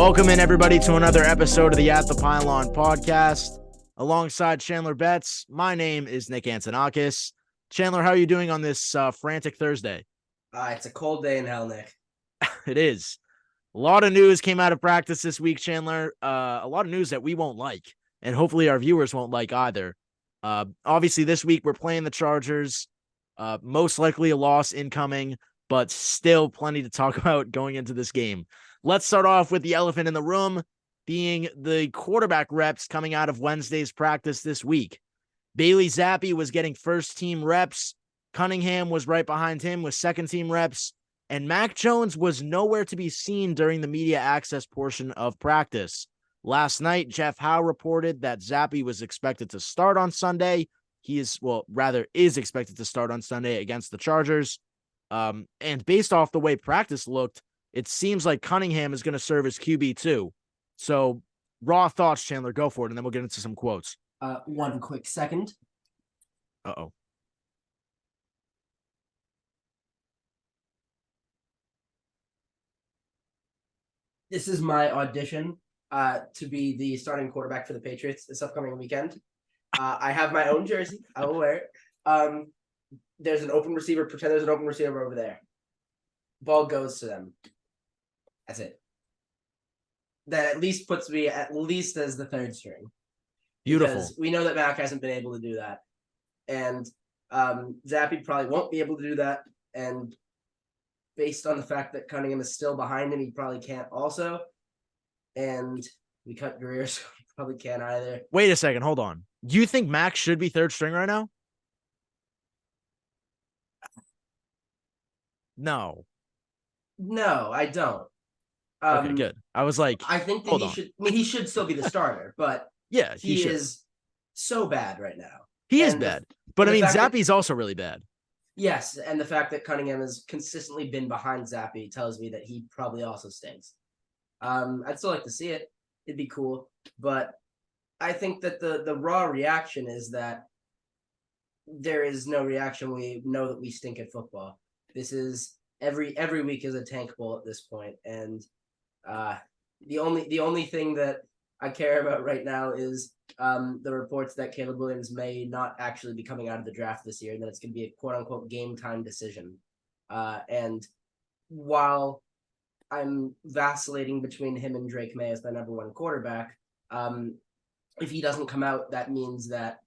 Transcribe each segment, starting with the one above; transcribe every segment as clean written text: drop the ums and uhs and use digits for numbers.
Welcome in, everybody, to another episode of the At the Pylon podcast. Alongside Chandler Betts, my name is Nick Antonakas. Chandler, how are you doing on this frantic Thursday? It's a cold day in hell, Nick. It is. A lot of news came out of practice this week, Chandler. A lot of news that we won't like, and hopefully our viewers won't like either. Obviously, this week we're playing the Chargers. Most likely a loss incoming, but still plenty to talk about going into this game. Let's start off with the elephant in the room, being the quarterback reps coming out of Wednesday's practice this week. Bailey Zappe was getting first-team reps. Cunningham was right behind him with second-team reps. And Mac Jones was nowhere to be seen during the media access portion of practice. Last night, Jeff Howe reported that Zappe was expected to start on Sunday. He is expected to start on Sunday against the Chargers. And based off the way practice looked, it seems like Cunningham is going to serve as QB too. So, raw thoughts, Chandler, go for it, and then we'll get into some quotes. One quick second. Uh-oh. This is my audition to be the starting quarterback for the Patriots this upcoming weekend. I have my own jersey. I will wear it. There's an open receiver. Pretend there's an open receiver over there. Ball goes to them. That's it. That at least puts me as the third string. Beautiful. Because we know that Mac hasn't been able to do that. And Zappe probably won't be able to do that. And based on the fact that Cunningham is still behind him, he probably can't also. And we cut Greer, so he probably can't either. Wait a second. Hold on. Do you think Mac should be third string right now? No, I don't. Okay, good. I was like, I think that he should still be the starter, but yeah, he is so bad right now. He is bad. But I mean, Zappe's also really bad. Yes, and the fact that Cunningham has consistently been behind Zappe tells me that he probably also stinks. I'd still like to see it. It'd be cool. But I think that the raw reaction is that there is no reaction. We know that we stink at football. This is every week is a tank bowl at this point, and the only thing that I care about right now is the reports that Caleb Williams may not actually be coming out of the draft this year, and that it's going to be a quote-unquote game-time decision. And while I'm vacillating between him and Drake May as the number one quarterback, if he doesn't come out, that means that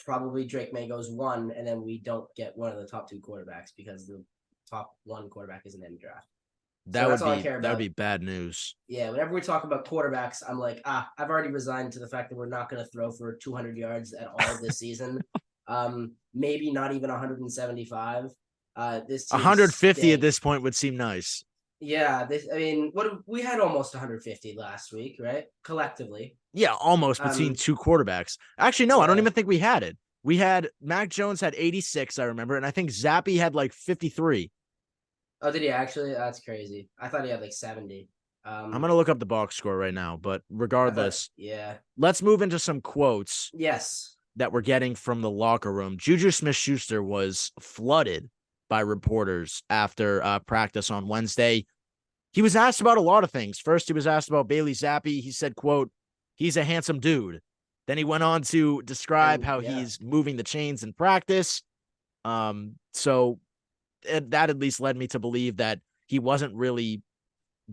probably Drake May goes one, and then we don't get one of the top two quarterbacks because the top one quarterback isn't in the draft. That would be bad news. Yeah, whenever we talk about quarterbacks, I'm like, I've already resigned to the fact that we're not going to throw for 200 yards at all this season. Maybe not even 175. This 150 at this point would seem nice. Yeah, we had almost 150 last week, right? Collectively. Yeah, almost between two quarterbacks. Actually, no, yeah. I don't even think we had it. We had Mac Jones had 86, I remember, and I think Zappe had like 53. Oh, did he actually? That's crazy. I thought he had like 70. I'm going to look up the box score right now, but regardless, let's move into some quotes. Yes. That we're getting from the locker room. Juju Smith-Schuster was flooded by reporters after practice on Wednesday. He was asked about a lot of things. First, he was asked about Bailey Zappe. He said, quote, "He's a handsome dude." Then he went on to describe how he's moving the chains in practice. So that at least led me to believe that he wasn't really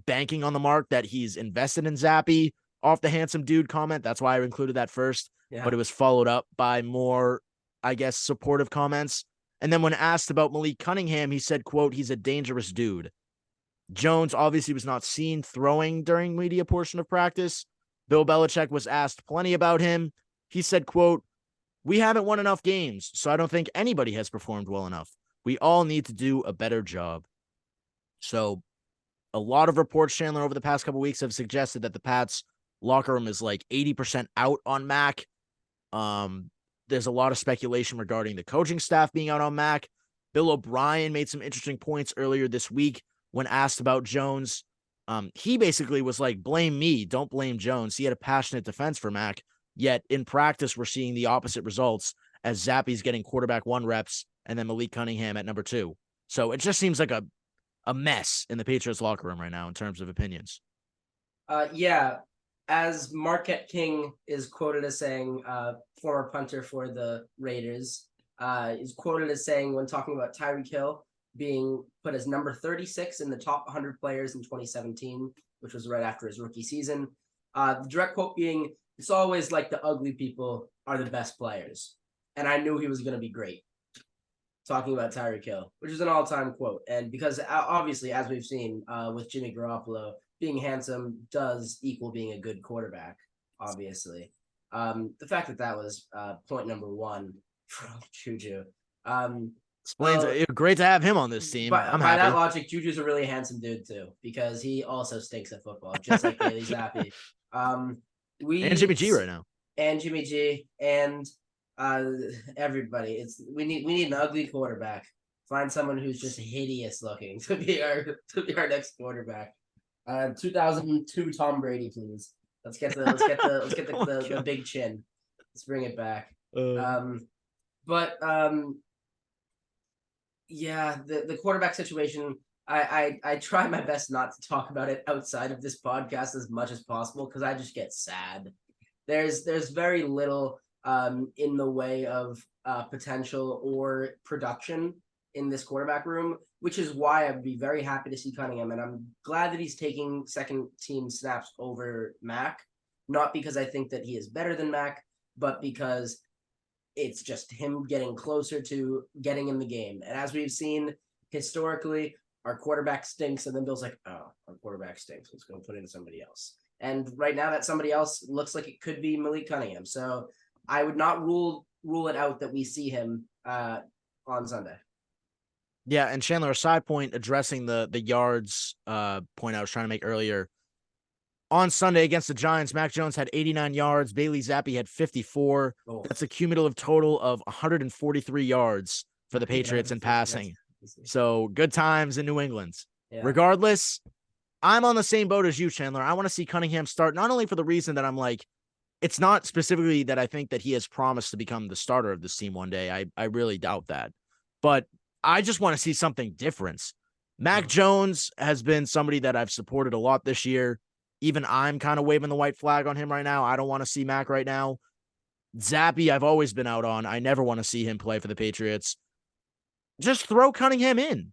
banking on the mark, that he's invested in Zappe off the handsome dude comment. That's why I included that first. Yeah. But it was followed up by more, I guess, supportive comments. And then when asked about Malik Cunningham, he said, quote, "He's a dangerous dude." Jones obviously was not seen throwing during media portion of practice. Bill Belichick was asked plenty about him. He said, quote, "We haven't won enough games, so I don't think anybody has performed well enough. We all need to do a better job." So a lot of reports, Chandler, over the past couple of weeks have suggested that the Pats locker room is like 80% out on Mac. There's a lot of speculation regarding the coaching staff being out on Mac. Bill O'Brien made some interesting points earlier this week when asked about Jones. He basically was like, blame me, don't blame Jones. He had a passionate defense for Mac, yet in practice, we're seeing the opposite results as Zappe's getting quarterback 1 reps and then Malik Cunningham at number 2. So it just seems like a mess in the Patriots locker room right now in terms of opinions. Yeah, as Marquette King is quoted as saying, former punter for the Raiders, is quoted as saying when talking about Tyreek Hill being put as number 36 in the top 100 players in 2017, which was right after his rookie season. The direct quote being, "It's always like the ugly people are the best players," and I knew he was going to be great. Talking about Tyreek Hill, which is an all-time quote, and because obviously, as we've seen with Jimmy Garoppolo, being handsome does equal being a good quarterback. Obviously, the fact that was point number one from Juju. Explains great to have him on this team. I'm by happy. that logic, Juju's a really handsome dude too, because he also stinks at football, just like Bailey Zappe. And Jimmy G right now. And Jimmy G and everybody. We need an ugly quarterback. Find someone who's just hideous looking to be our next quarterback. 2002 Tom Brady, please. Let's get the big chin. Let's bring it back. Yeah, the quarterback situation. I try my best not to talk about it outside of this podcast as much as possible because I just get sad. There's very little in the way of potential or production in this quarterback room, which is why I'd be very happy to see Cunningham, and I'm glad that he's taking second team snaps over Mac, not because I think that he is better than Mac, but because it's just him getting closer to getting in the game. And as we've seen historically, our quarterback stinks, and then Bill's like, "Oh, our quarterback stinks. Let's go put in somebody else." And right now, that somebody else looks like it could be Malik Cunningham. So I would not rule it out that we see him on Sunday. Yeah, and Chandler, a side point addressing the yards point I was trying to make earlier. On Sunday against the Giants, Mac Jones had 89 yards. Bailey Zappe had 54. Oh. That's a cumulative total of 143 yards for the Patriots in passing. So good times in New England. Yeah. Regardless, I'm on the same boat as you, Chandler. I want to see Cunningham start, not only for the reason that I'm like, it's not specifically that I think that he has promised to become the starter of this team one day. I really doubt that. But I just want to see something different. Mac Jones has been somebody that I've supported a lot this year. Even I'm kind of waving the white flag on him right now. I don't want to see Mac right now. Zappe, I've always been out on. I never want to see him play for the Patriots. Just throw Cunningham in.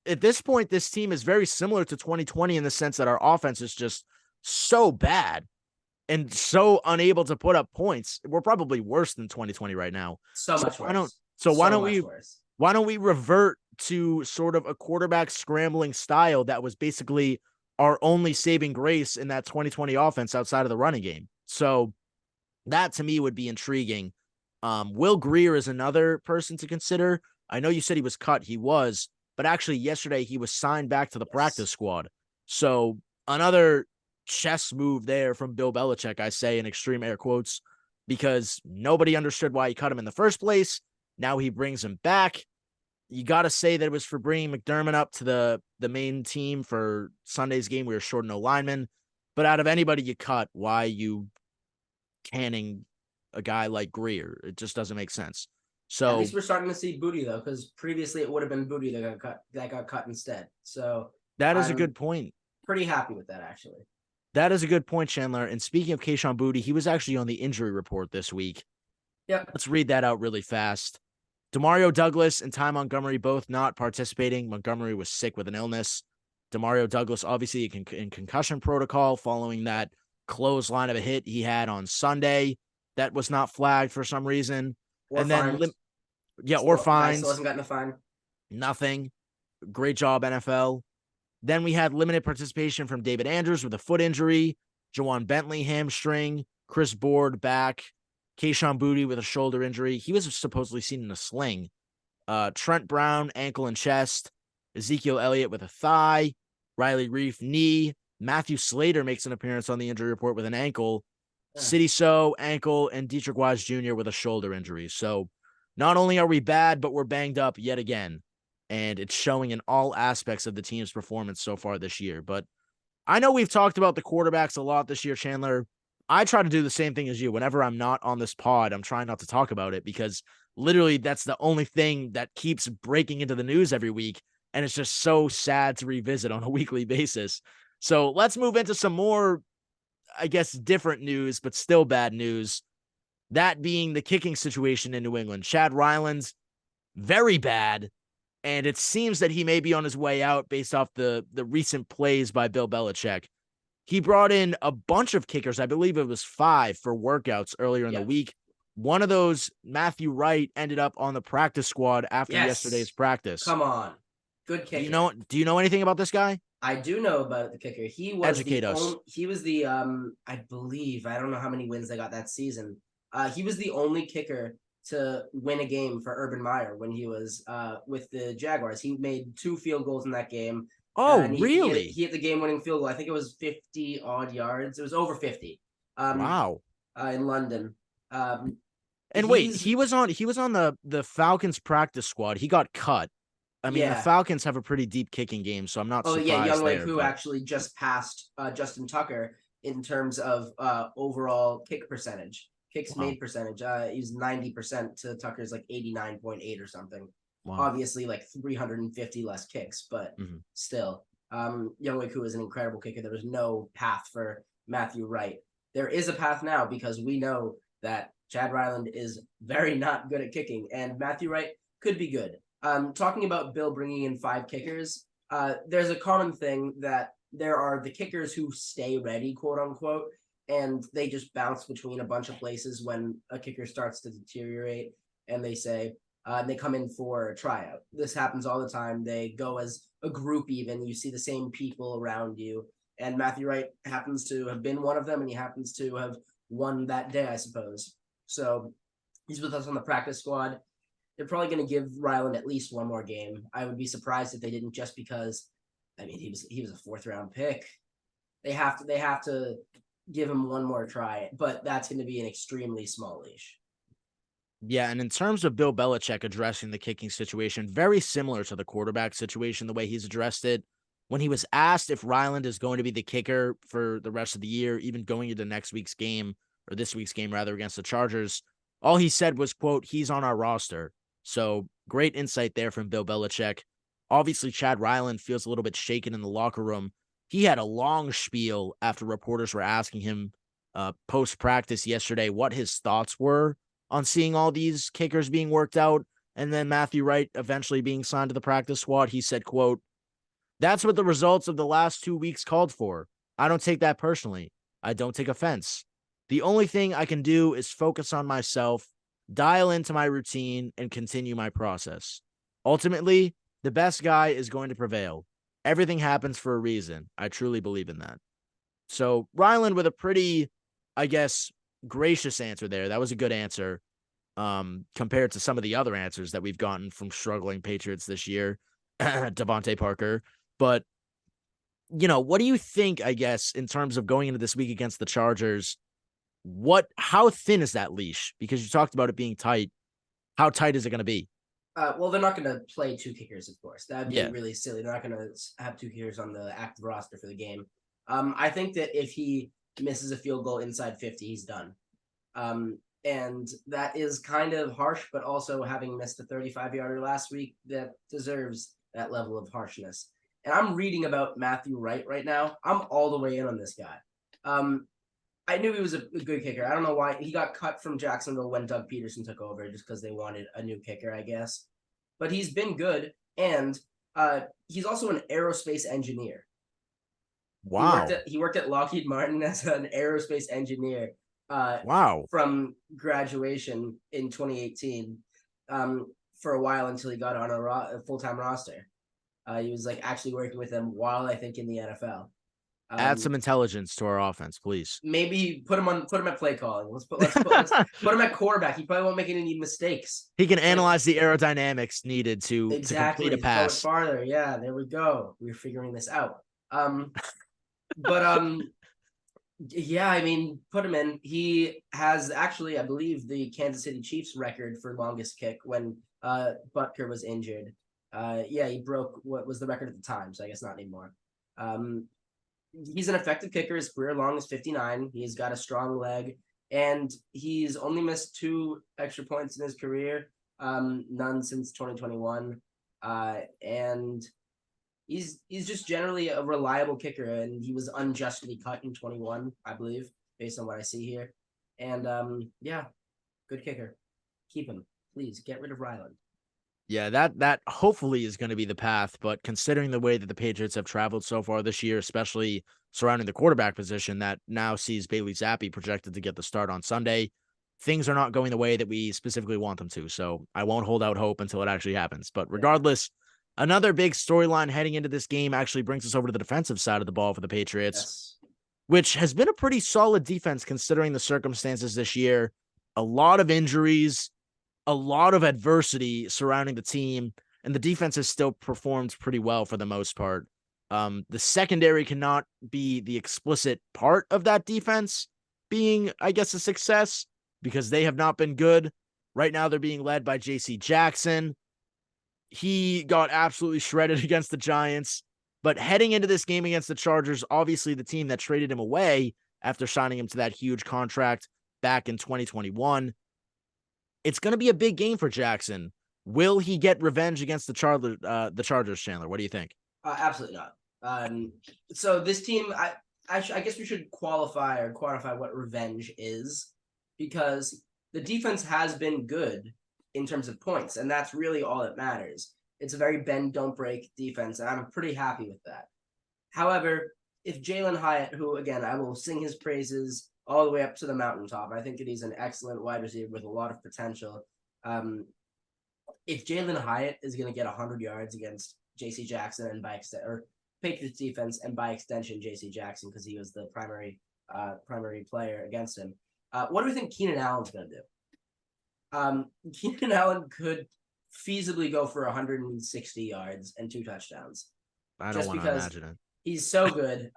At this point, this team is very similar to 2020 in the sense that our offense is just so bad and so unable to put up points. We're probably worse than 2020 right now. So much worse. Why don't we revert to sort of a quarterback scrambling style that was basically our only saving grace in that 2020 offense outside of the running game? So that to me would be intriguing. Will Grier is another person to consider. I know you said he was cut. He was, but actually yesterday he was signed back to the practice squad. So another chess move there from Bill Belichick, I say in extreme air quotes, because nobody understood why he cut him in the first place. Now he brings him back. You got to say that it was for bringing McDermott up to the main team for Sunday's game. We were short no linemen, but out of anybody you cut, why you canning a guy like Grier? It just doesn't make sense. So at least we're starting to see Booty though, because previously it would have been Booty that got cut instead. So that is a good point. Pretty happy with that, actually. That is a good point, Chandler. And speaking of Kayshon Boutte, he was actually on the injury report this week. Yep. Let's read that out really fast. Demario Douglas and Ty Montgomery both not participating. Montgomery was sick with an illness. Demario Douglas obviously in concussion protocol following that clothesline of a hit he had on Sunday. That was not flagged for some reason. Or fined. Or fines. Still hasn't gotten a fine. Nothing. Great job, NFL. Then we had limited participation from David Andrews with a foot injury, Jawan Bentley hamstring, Chris Board back, Kayshon Boutte with a shoulder injury. He was supposedly seen in a sling. Trent Brown, ankle and chest, Ezekiel Elliott with a thigh, Riley Reif, knee, Matthew Slater makes an appearance on the injury report with an ankle, City So, ankle, and Dietrich Wise Jr. with a shoulder injury. So not only are we bad, but we're banged up yet again. And it's showing in all aspects of the team's performance so far this year. But I know we've talked about the quarterbacks a lot this year, Chandler. I try to do the same thing as you. Whenever I'm not on this pod, I'm trying not to talk about it because literally that's the only thing that keeps breaking into the news every week. And it's just so sad to revisit on a weekly basis. So let's move into some more I guess, different news, but still bad news. That being the kicking situation in New England. Chad Ryland's very bad, and it seems that he may be on his way out based off the recent plays by Bill Belichick. He brought in a bunch of kickers. I believe it was 5 for workouts earlier in the week. One of those, Matthew Wright, ended up on the practice squad after yesterday's practice. Come on. Good kicker. Do you know anything about this guy? I do know about the kicker. He was Educate us. He was the I believe, I don't know how many wins they got that season. He was the only kicker to win a game for Urban Meyer when he was with the Jaguars. He made 2 field goals in that game. Oh, really? He hit the game-winning field goal. I think it was 50 odd yards. It was over 50. Wow. In London. And wait, he was on the Falcons practice squad. He got cut. I mean, the Falcons have a pretty deep kicking game, so I'm not surprised. Young Wei Koo actually just passed Justin Tucker in terms of overall kick percentage, kicks made percentage. He's 90% to Tucker's like 89.8 or something. Wow. Obviously, like 350 less kicks, but still, Young Wei Koo is an incredible kicker. There was no path for Matthew Wright. There is a path now because we know that Chad Ryland is very not good at kicking, and Matthew Wright could be good. Talking about Bill bringing in 5 kickers, there's a common thing that there are the kickers who stay ready, quote unquote, and they just bounce between a bunch of places when a kicker starts to deteriorate, and they say they come in for a tryout. This happens all the time. They go as a group even. You see the same people around you, and Matthew Wright happens to have been one of them, and he happens to have won that day, I suppose. So he's with us on the practice squad. They're probably going to give Ryland at least one more game. I would be surprised if they didn't, just because, I mean, he was a 4th round pick. They have to give him one more try, but that's going to be an extremely small leash. Yeah, and in terms of Bill Belichick addressing the kicking situation, very similar to the quarterback situation, the way he's addressed it. When he was asked if Ryland is going to be the kicker for the rest of the year, even going into next week's game, or this week's game rather, against the Chargers, all he said was, quote, "He's on our roster." So great insight there from Bill Belichick. Obviously, Chad Ryland feels a little bit shaken in the locker room. He had a long spiel after reporters were asking him post-practice yesterday what his thoughts were on seeing all these kickers being worked out, and then Matthew Wright eventually being signed to the practice squad. He said, quote, "That's what the results of the last 2 weeks called for. I don't take that personally. I don't take offense. The only thing I can do is focus on myself, dial into my routine, and continue my process. Ultimately, the best guy is going to prevail. Everything happens for a reason. I truly believe in that." So Ryland with a pretty, I guess, gracious answer there. That was a good answer compared to some of the other answers that we've gotten from struggling Patriots this year, Devontae Parker. But, what do you think, I guess, in terms of going into this week against the Chargers? How thin is that leash? Because you talked about it being tight. How tight is it going to be? Well, they're not going to play 2 kickers, of course. That would be really silly. They're not going to have 2 kickers on the active roster for the game. I think that if he misses a field goal inside 50, he's done. And that is kind of harsh, but also having missed the 35-yarder last week, that deserves that level of harshness. And I'm reading about Matthew Wright right now. I'm all the way in on this guy. I knew he was a good kicker. I don't know why he got cut from Jacksonville when Doug Peterson took over, just because they wanted a new kicker, I guess. But he's been good, and he's also an aerospace engineer. Wow. He worked at Lockheed Martin as an aerospace engineer. Wow. From graduation in 2018, for a while until he got on a full-time roster. He was actually working with them while I think in the NFL. Add some intelligence to our offense, please. Maybe put him at play calling. Let's put him at quarterback. He probably won't make any mistakes. He can analyze the aerodynamics needed to complete a pass. Throw it farther. Yeah, there we go. We're figuring this out. Yeah, I mean, put him in. He has actually, I believe, the Kansas City Chiefs record for longest kick when Butker was injured. He broke what was the record at the time, so I guess not anymore. He's an effective kicker. His career long is 59. He's got a strong leg, and he's only missed 2 extra points in his career, none since 2021. And he's just generally a reliable kicker, and he was unjustly cut in 21, I believe, based on what I see here. And yeah, good kicker. Keep him, please. Get rid of Ryland. Yeah, that hopefully is going to be the path. But considering the way that the Patriots have traveled so far this year, especially surrounding the quarterback position, that now sees Bailey Zappe projected to get the start on Sunday, things are not going the way that we specifically want them to. So I won't hold out hope until it actually happens. But regardless, another big storyline heading into this game actually brings us over to the defensive side of the ball for the Patriots, Yes. which has been a pretty solid defense considering the circumstances this year. A lot of injuries, a lot of adversity surrounding the team, and the defense has still performed pretty well for the most part. The secondary cannot be the explicit part of that defense being, I guess, a success because they have not been good. Right now, they're being led by J.C. Jackson. He got absolutely shredded against the Giants. But heading into this game against the Chargers, obviously the team that traded him away after signing him to that huge contract back in 2021, it's going to be a big game for Jackson. Will he get revenge against the Chargers, Chandler? What do you think? Absolutely not. So this team, I guess we should qualify or quantify what revenge is, because the defense has been good in terms of points, and that's really all that matters. It's a very bend, don't break defense, and I'm pretty happy with that. However, if Jalen Hyatt, who again I will sing his praises all the way up to the mountaintop, I think that he's an excellent wide receiver with a lot of potential. If Jalen Hyatt is going to get 100 yards against J.C. Jackson and by extent, or Patriots defense, and by extension J.C. Jackson because he was the primary player against him, what do we think Keenan Allen's going to do? Keenan Allen could feasibly go for 160 yards and 2 touchdowns. I don't want to imagine it. He's so good.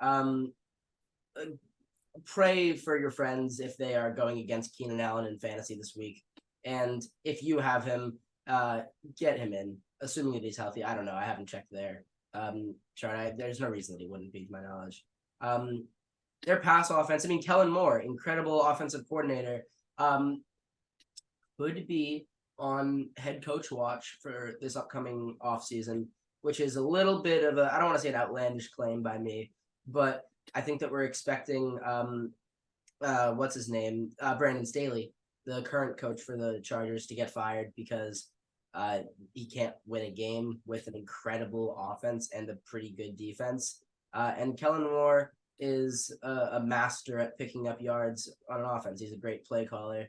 Pray for your friends if they are going against Keenan Allen in fantasy this week. And if you have him, get him in, assuming that he's healthy. I don't know. I haven't checked their chart. There's no reason that he wouldn't be, to my knowledge. Their pass offense, I mean, Kellen Moore, incredible offensive coordinator, could be on head coach watch for this upcoming offseason, which is a little bit of I don't want to say an outlandish claim by me, but I think that we're expecting, what's his name? Brandon Staley, the current coach for the Chargers, to get fired because he can't win a game with an incredible offense and a pretty good defense. And Kellen Moore is a master at picking up yards on an offense. He's a great play caller.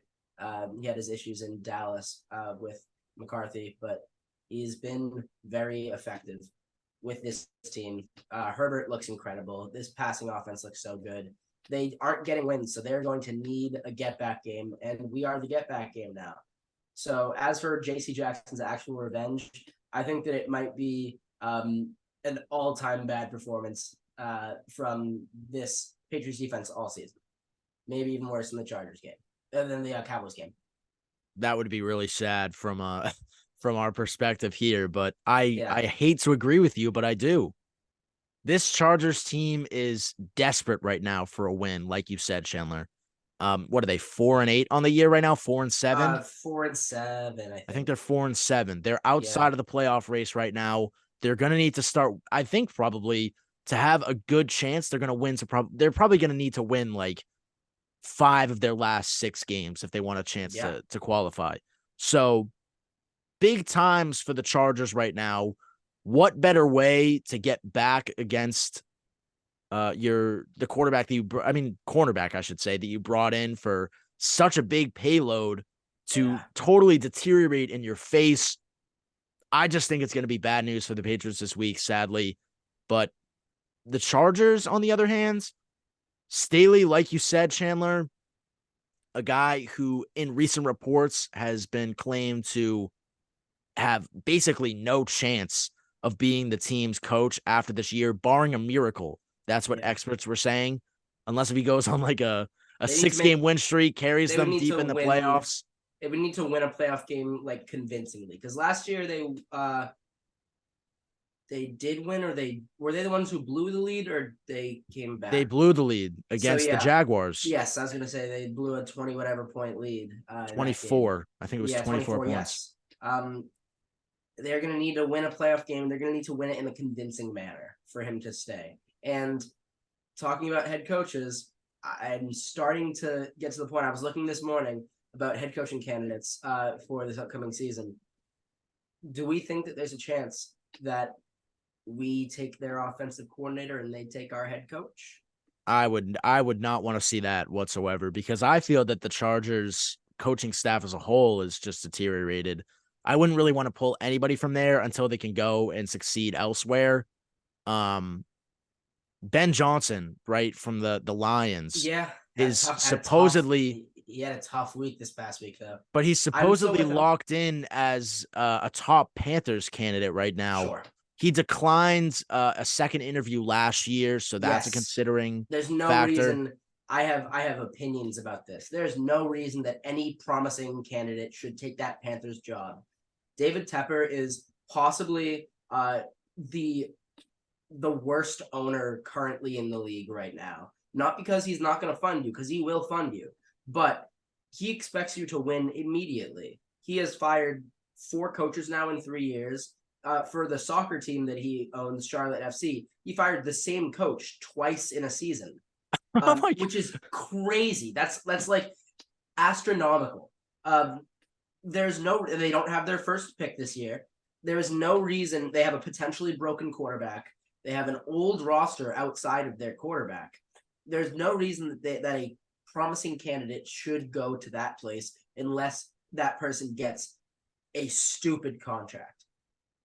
He had his issues in Dallas with McCarthy, but he's been very effective with this team. Herbert looks incredible. This passing offense looks so good. They aren't getting wins, so they're going to need a get-back game, and we are the get-back game now. So as for J.C. Jackson's actual revenge, I think that it might be an all-time bad performance from this Patriots defense all season. Maybe even worse than the Chargers game, than the Cowboys game. That would be really sad from our perspective here, but I hate to agree with you, but I do. This Chargers team is desperate right now for a win, like you said, Chandler. What are they, 4-8 on the year right now? 4-7? 4-7, I think they're 4-7. They're outside of the playoff race right now. They're gonna need to start, I think, probably to have a good chance. They're gonna win they're probably gonna need to win like 5 of their last 6 games if they want a chance to qualify. So big times for the Chargers right now. What better way to get back against the quarterback cornerback, I should say, that you brought in for such a big payload to totally deteriorate in your face. I just think it's going to be bad news for the Patriots this week, sadly. But the Chargers, on the other hand, Staley, like you said, Chandler, a guy who in recent reports has been claimed to have basically no chance of being the team's coach after this year, barring a miracle. That's what experts were saying. Unless if he goes on like a 6-game win streak, carries them deep in the playoffs. They would need to win a playoff game like convincingly. Because last year they did win, or were they the ones who blew the lead, or they came back? They blew the lead against the Jaguars. Yes, I was gonna say they blew a 20 point lead. 24. I think it was 24 points. Yes. they're going to need to win a playoff game. They're going to need to win it in a convincing manner for him to stay. And talking about head coaches, I'm starting to get to the point. I was looking this morning about head coaching candidates for this upcoming season. Do we think that there's a chance that we take their offensive coordinator and they take our head coach? I would not want to see that whatsoever, because I feel that the Chargers coaching staff as a whole is just deteriorated. I wouldn't really want to pull anybody from there until they can go and succeed elsewhere. Um, Ben Johnson, right, from the Lions, Yeah, is supposedly, he had a tough week this past week though. but he's I'm still supposedly with him. locked in as a top Panthers candidate right now. Sure. He declined a second interview last year, so that's a Yes. considering There's no factor. reason. I have opinions about this. There's no reason that any promising candidate should take that Panthers job. David Tepper is possibly the worst owner currently in the league right now. Not because he's not going to fund you, because he will fund you, but he expects you to win immediately. He has fired 4 coaches now in 3 years. For the soccer team that he owns, Charlotte FC, he fired the same coach twice in a season, Oh my which is crazy. That's like astronomical. They don't have their first pick this year. There is no reason. They have a potentially broken quarterback. They have an old roster outside of their quarterback. There's no reason that a promising candidate should go to that place unless that person gets a stupid contract.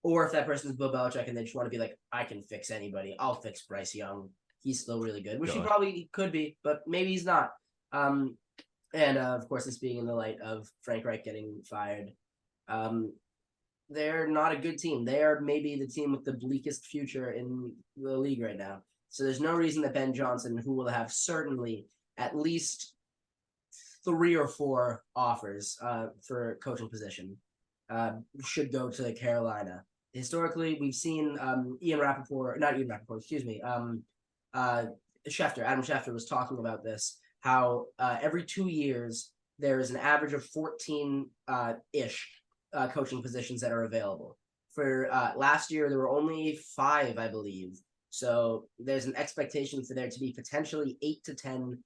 Or if that person is Bill Belichick and they just want to be like, I can fix anybody. I'll fix Bryce Young. He's still really good, which he probably could be, but maybe he's not. And of course, this being in the light of Frank Reich getting fired. They're not a good team. They are maybe the team with the bleakest future in the league right now. So there's no reason that Ben Johnson, who will have certainly at least 3 or 4 offers for coaching position, should go to Carolina. Historically, we've seen Adam Schefter was talking about this, how every 2 years there is an average of 14-ish coaching positions that are available. For last year, there were only 5, I believe. So there's an expectation for there to be potentially 8 to 10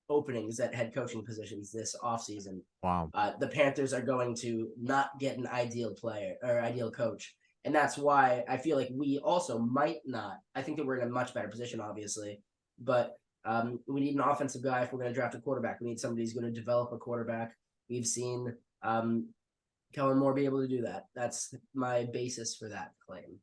openings at head coaching positions this offseason. Wow. The Panthers are going to not get an ideal player or ideal coach. And that's why I feel like we also might not. I think that we're in a much better position, obviously. But we need an offensive guy if we're going to draft a quarterback. We need somebody who's going to develop a quarterback. We've seen Kellen Moore be able to do that. That's my basis for that claim.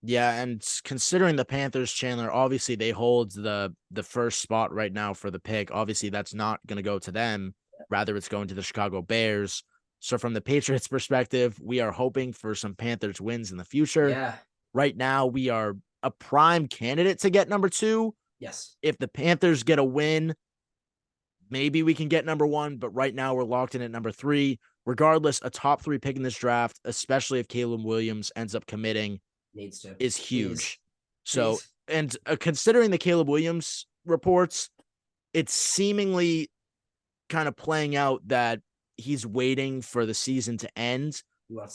Yeah, and considering the Panthers, Chandler, obviously they hold the first spot right now for the pick. Obviously, that's not going to go to them. Rather, it's going to the Chicago Bears. So from the Patriots' perspective, we are hoping for some Panthers wins in the future. Yeah. Right now, we are a prime candidate to get number 2. Yes. If the Panthers get a win, maybe we can get number 1, but right now we're locked in at number 3. Regardless, a top 3 pick in this draft, especially if Caleb Williams ends up committing, needs to is huge. Please. So, Please. and considering the Caleb Williams reports, it's seemingly kind of playing out that he's waiting for the season to end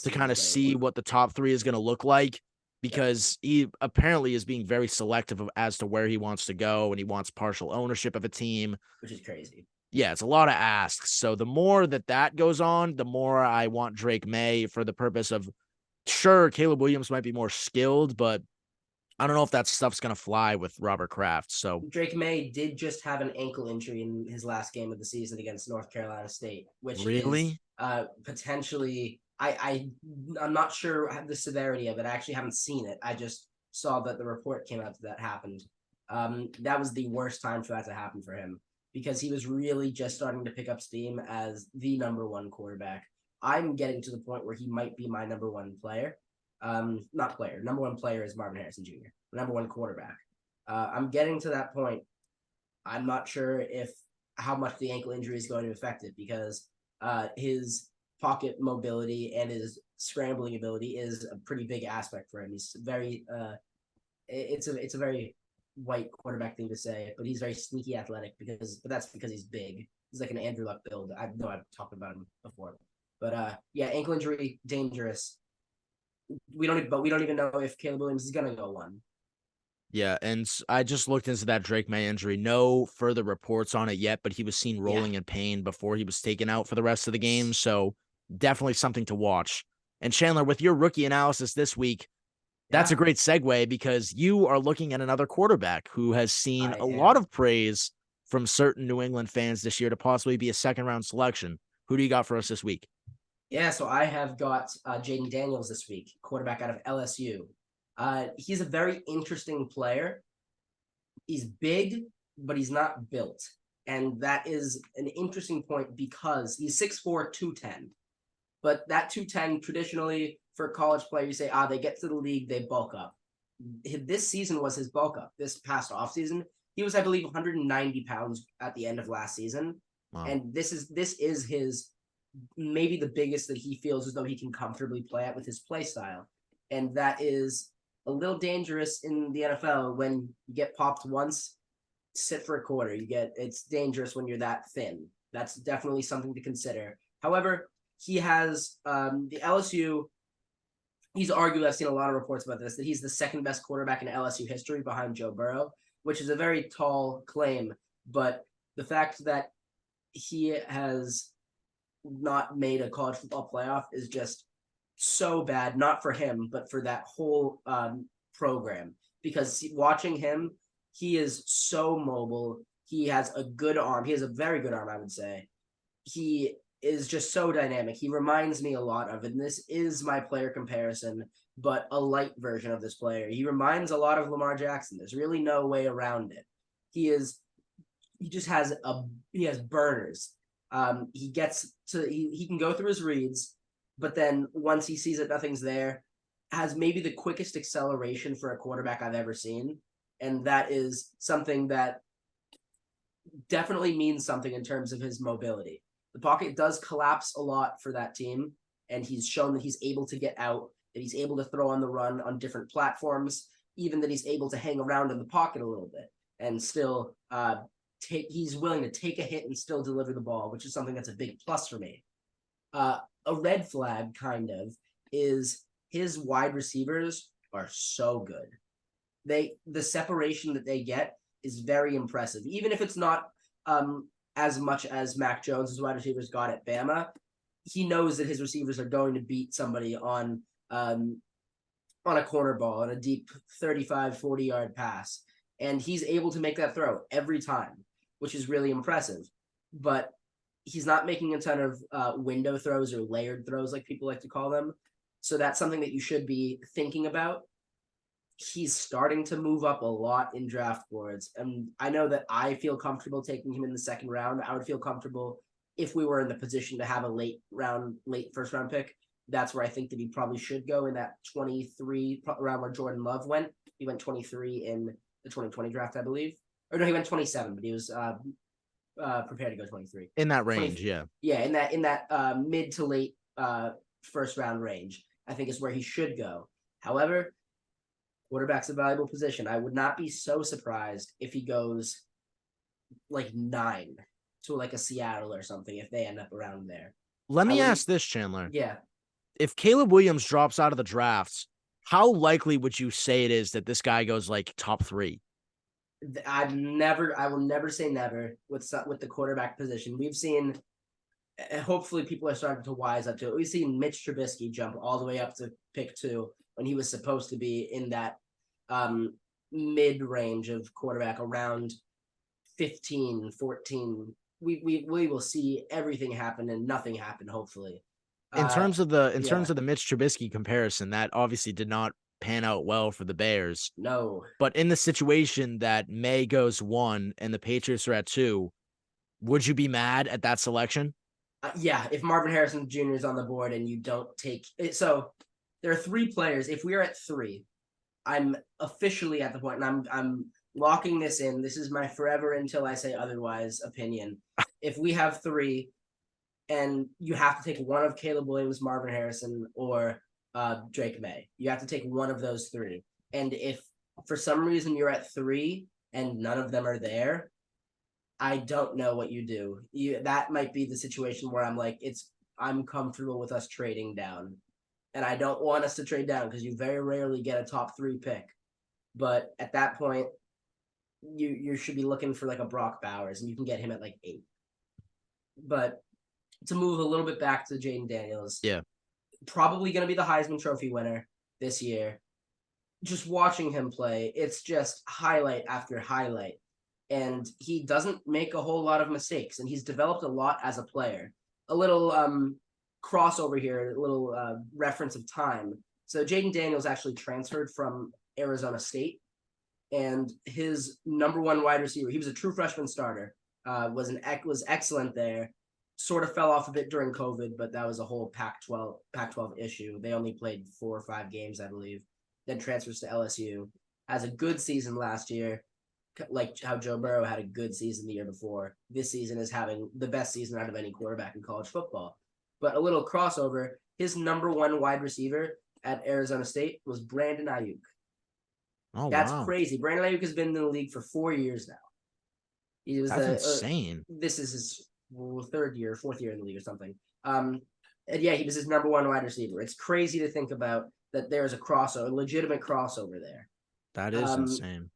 to kind of see what the top 3 is going to look like, because he apparently is being very selective as to where he wants to go, and he wants partial ownership of a team, which is crazy. Yeah, it's a lot of asks. So the more that goes on, the more I want Drake May, for the purpose of, sure, Caleb Williams might be more skilled, but I don't know if that stuff's going to fly with Robert Kraft. So Drake May did just have an ankle injury in his last game of the season against North Carolina State, which really is potentially, I'm not sure the severity of it. I actually haven't seen it. I just saw that the report came out that happened. That was the worst time for that to happen for him, because he was really just starting to pick up steam as the number 1 quarterback. I'm getting to the point where he might be my number 1 player. Not player. Number 1 player is Marvin Harrison Jr. Number 1 quarterback. I'm getting to that point. I'm not sure how much the ankle injury is going to affect it, because his pocket mobility and his scrambling ability is a pretty big aspect for him. He's very it's a very white quarterback thing to say, but he's very sneaky athletic, but that's because he's big. He's like an Andrew Luck build. I know I've talked about him before. But yeah, ankle injury, dangerous. We don't even know if Caleb Williams is gonna go one. Yeah, and I just looked into that Drake May injury. No further reports on it yet, but he was seen Yeah. rolling in pain before he was taken out for the rest of the game. So definitely something to watch. And Chandler, with your rookie analysis this week, that's a Yeah, great segue because you are looking at another quarterback who has seen I a lot am. of praise from certain New England fans this year to possibly be a second round selection. Who do you got for us this week? Yeah, so I have got Jaden Daniels this week, quarterback out of LSU. He's a very interesting player. He's big, but he's not built. And that is an interesting point because he's 6'4", 210. But that 210, traditionally, for a college player, you say, they get to the league, they bulk up. This season was his bulk up. This past offseason, he was, I believe, 190 pounds at the end of last season. Wow. And this is his maybe the biggest that he feels as though he can comfortably play at with his play style. And that is a little dangerous in the NFL when you get popped once, sit for a quarter. It's dangerous when you're that thin. That's definitely something to consider. However, he has the LSU. He's argued, I've seen a lot of reports about this, that he's the second best quarterback in LSU history behind Joe Burrow, which is a very tall claim. But the fact that he has not made a college football playoff is just so bad, not for him, but for that whole program. Because watching him, he is so mobile. He has a good arm. He has a very good arm, I would say. He is just so dynamic. He reminds me a lot of, and this is my player comparison, but a light version of this player. He reminds a lot of Lamar Jackson. There's really no way around it. He just has burners. He can go through his reads, but then once he sees that nothing's there, has maybe the quickest acceleration for a quarterback I've ever seen. And that is something that definitely means something in terms of his mobility. The pocket does collapse a lot for that team, and he's shown that he's able to get out, that he's able to throw on the run on different platforms, even that he's able to hang around in the pocket a little bit and still he's willing to take a hit and still deliver the ball, which is something that's a big plus for me. A red flag, kind of, is his wide receivers are so good. The separation that they get is very impressive, even if it's not as much as Mac Jones' wide receivers got at Bama. He knows that his receivers are going to beat somebody on a corner ball, on a deep 35, 40-yard pass. And he's able to make that throw every time, which is really impressive. But he's not making a ton of window throws or layered throws, like people like to call them. So that's something that you should be thinking about. He's starting to move up a lot in draft boards. And I know that I feel comfortable taking him in the second round. I would feel comfortable if we were in the position to have a late first round pick. That's where I think that he probably should go, in that 23 round where Jordan Love went. He went 23 in the 2020 draft, I believe. Or no, he went 27, but he was prepared to go 23. In that range, yeah. Yeah, in that mid to late first round range, I think is where he should go. However, quarterback's a valuable position. I would not be so surprised if he goes like 9 to like a Seattle or something, if they end up around there. Let me ask this, Chandler. Yeah. If Caleb Williams drops out of the drafts, how likely would you say it is that this guy goes like top 3? I will never say never with the quarterback position. We've seen, hopefully people are starting to wise up to it. We've seen Mitch Trubisky jump all the way up to pick 2 when he was supposed to be in that mid-range of quarterback, around 15, 14. We will see everything happen and nothing happen, hopefully. In terms of the Mitch Trubisky comparison, that obviously did not pan out well for the Bears. No. But in the situation that May goes 1 and the Patriots are at 2, would you be mad at that selection? Yeah, if Marvin Harrison Jr. is on the board and you don't take it. So there are 3 players. If we are at 3, I'm officially at the point, and I'm locking this in. This is my forever until I say otherwise opinion. If we have 3 and you have to take one of Caleb Williams, Marvin Harrison, or Drake May, you have to take one of those 3. And if for some reason you're at 3 and none of them are there, I don't know what you do. That might be the situation where I'm like, it's I'm comfortable with us trading down. And I don't want us to trade down because you very rarely get a top 3 pick. But at that point, you should be looking for like a Brock Bowers, and you can get him at like 8. But to move a little bit back to Jaden Daniels, probably going to be the Heisman Trophy winner this year. Just watching him play, it's just highlight after highlight. And he doesn't make a whole lot of mistakes, and he's developed a lot as a player. A little crossover here, a little reference of time. So Jaden Daniels actually transferred from Arizona State, and his number 1 wide receiver, he was a true freshman starter, was excellent there. Sort of fell off a bit during COVID, but that was a whole Pac-12 issue. They only played 4 or 5 games, I believe. Then transfers to LSU. Has a good season last year, like how Joe Burrow had a good season the year before. This season is having the best season out of any quarterback in college football. But a little crossover, his number 1 wide receiver at Arizona State was Brandon Ayuk. Oh, That's wow. crazy. Brandon Ayuk has been in the league for 4 years now. That's insane. This is his 4th year in the league or something. And yeah, he was his number 1 wide receiver. It's crazy to think about that there is a legitimate crossover there. That is insane.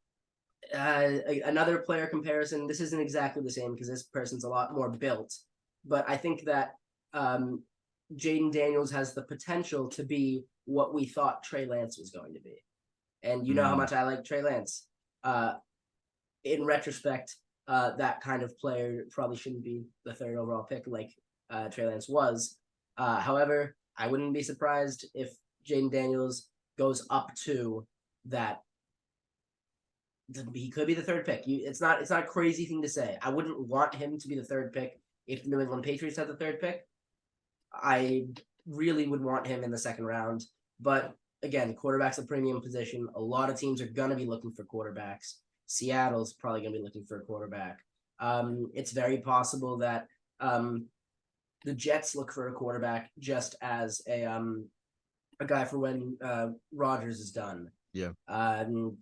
Another player comparison. This isn't exactly the same because this person's a lot more built, but I think that Jaden Daniels has the potential to be what we thought Trey Lance was going to be. And you know how much I like Trey Lance. In retrospect, that kind of player probably shouldn't be the 3rd overall pick like Trey Lance was. However, I wouldn't be surprised if Jaden Daniels goes up to that. He could be the 3rd pick. It's not a crazy thing to say. I wouldn't want him to be the 3rd pick if the New England Patriots had the 3rd pick. I really would want him in the 2nd round. But again, quarterback's a premium position. A lot of teams are going to be looking for quarterbacks. Seattle's probably going to be looking for a quarterback. It's very possible that the Jets look for a quarterback just as a guy for when Rodgers is done. Yeah. I'm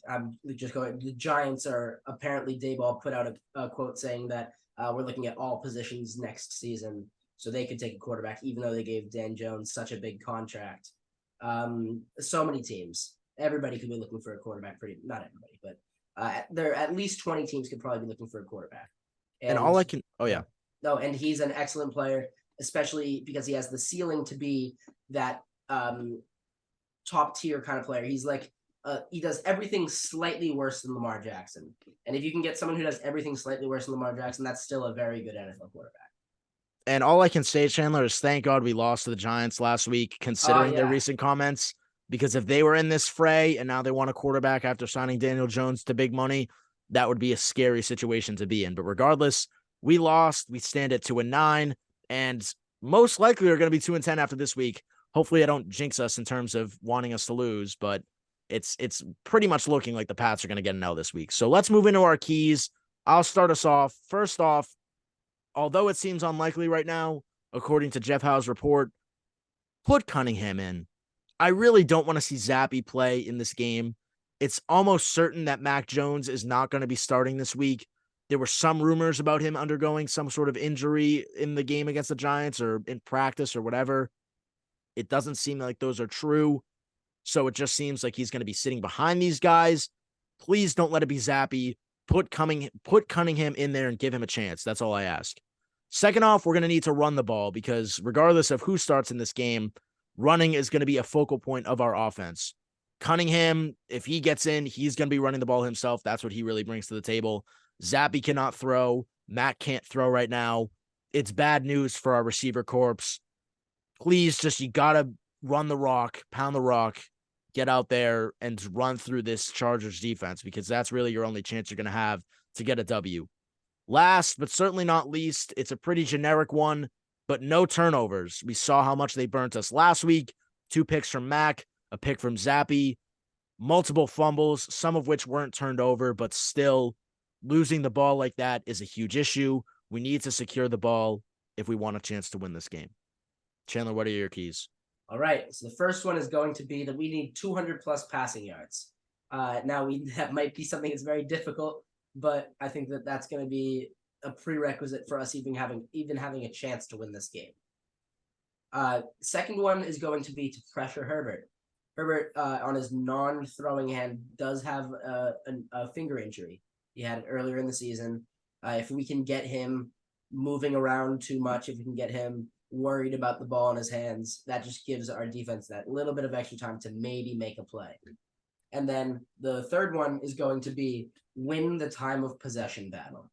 just going. The Giants are apparently Dayball put out a quote saying that we're looking at all positions next season, so they could take a quarterback, even though they gave Dan Jones such a big contract. So many teams, everybody could be looking for a quarterback. Not everybody, but there at least 20 teams could probably be looking for a quarterback. And all I can, no, and he's an excellent player, especially because he has the ceiling to be that top tier kind of player. He's like. He does everything slightly worse than Lamar Jackson. And if you can get someone who does everything slightly worse than Lamar Jackson, that's still a very good NFL quarterback. And all I can say, Chandler, is thank God we lost to the Giants last week, considering their recent comments. Because if they were in this fray and now they want a quarterback after signing Daniel Jones to big money, that would be a scary situation to be in. But regardless, we lost. We stand at 2-9, and most likely are going to be 2-10 after this week. Hopefully, I don't jinx us in terms of wanting us to lose, but it's pretty much looking like the Pats are going to get an L this week. So let's move into our keys. I'll start us off. First off, although it seems unlikely right now, according to Jeff Howe's report, put Cunningham in. I really don't want to see Zappe play in this game. It's almost certain that Mac Jones is not going to be starting this week. There were some rumors about him undergoing some sort of injury in the game against the Giants or in practice or whatever. It doesn't seem like those are true. So it just seems like he's going to be sitting behind these guys. Please don't let it be Zappe. Put Cunningham in there and give him a chance. That's all I ask. Second off, we're going to need to run the ball because regardless of who starts in this game, running is going to be a focal point of our offense. Cunningham, if he gets in, he's going to be running the ball himself. That's what he really brings to the table. Zappe cannot throw. Matt can't throw right now. It's bad news for our receiver corps. Please, you got to run the rock, pound the rock, get out there and run through this Chargers defense because that's really your only chance you're going to have to get a W. Last, but certainly not least, it's a pretty generic one, but no turnovers. We saw how much they burnt us last week. 2 picks from Mac, a pick from Zappe, multiple fumbles, some of which weren't turned over, but still losing the ball like that is a huge issue. We need to secure the ball if we want a chance to win this game. Chandler, what are your keys? All right, so the first one is going to be that we need 200 plus passing yards. Now that might be something that's very difficult, but I think that that's going to be a prerequisite for us even having a chance to win this game. Second one is going to be to pressure Herbert. Herbert, on his non-throwing hand, does have a finger injury. He had it earlier in the season. If we can get him moving around too much, if we can get him worried about the ball in his hands, that just gives our defense that little bit of extra time to maybe make a play. And then the third one is going to be win the time of possession battle.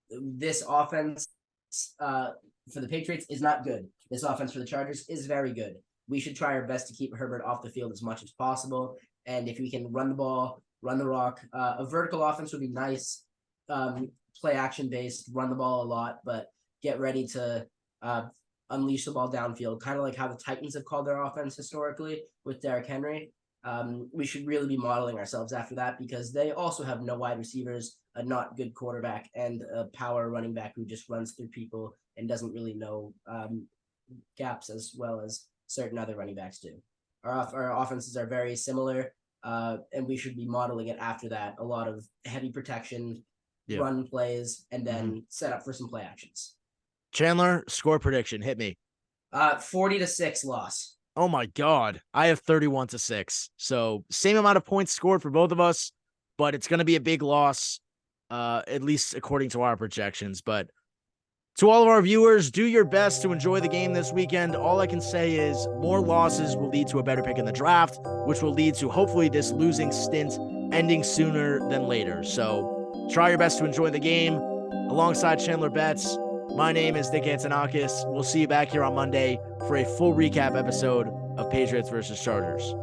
This offense for the Patriots is not good. This offense for the Chargers is very good. We should try our best to keep Herbert off the field as much as possible. And if we can run the ball, run the rock, a vertical offense would be nice. Play action based, run the ball a lot, but get ready to unleash the ball downfield, kind of like how the Titans have called their offense historically with Derrick Henry. We should really be modeling ourselves after that because they also have no wide receivers, a not good quarterback, and a power running back who just runs through people and doesn't really know gaps as well as certain other running backs do. Our offenses are very similar, and we should be modeling it after that. A lot of heavy protection, run plays, and then set up for some play actions. Chandler, score prediction. Hit me. 40-6 loss. Oh my God. I have 31-6. So same amount of points scored for both of us, but it's going to be a big loss, at least according to our projections. But to all of our viewers, do your best to enjoy the game this weekend. All I can say is more losses will lead to a better pick in the draft, which will lead to hopefully this losing stint ending sooner than later. So try your best to enjoy the game. Alongside Chandler Betts, my name is Nick Antonakas. We'll see you back here on Monday for a full recap episode of Patriots versus Chargers.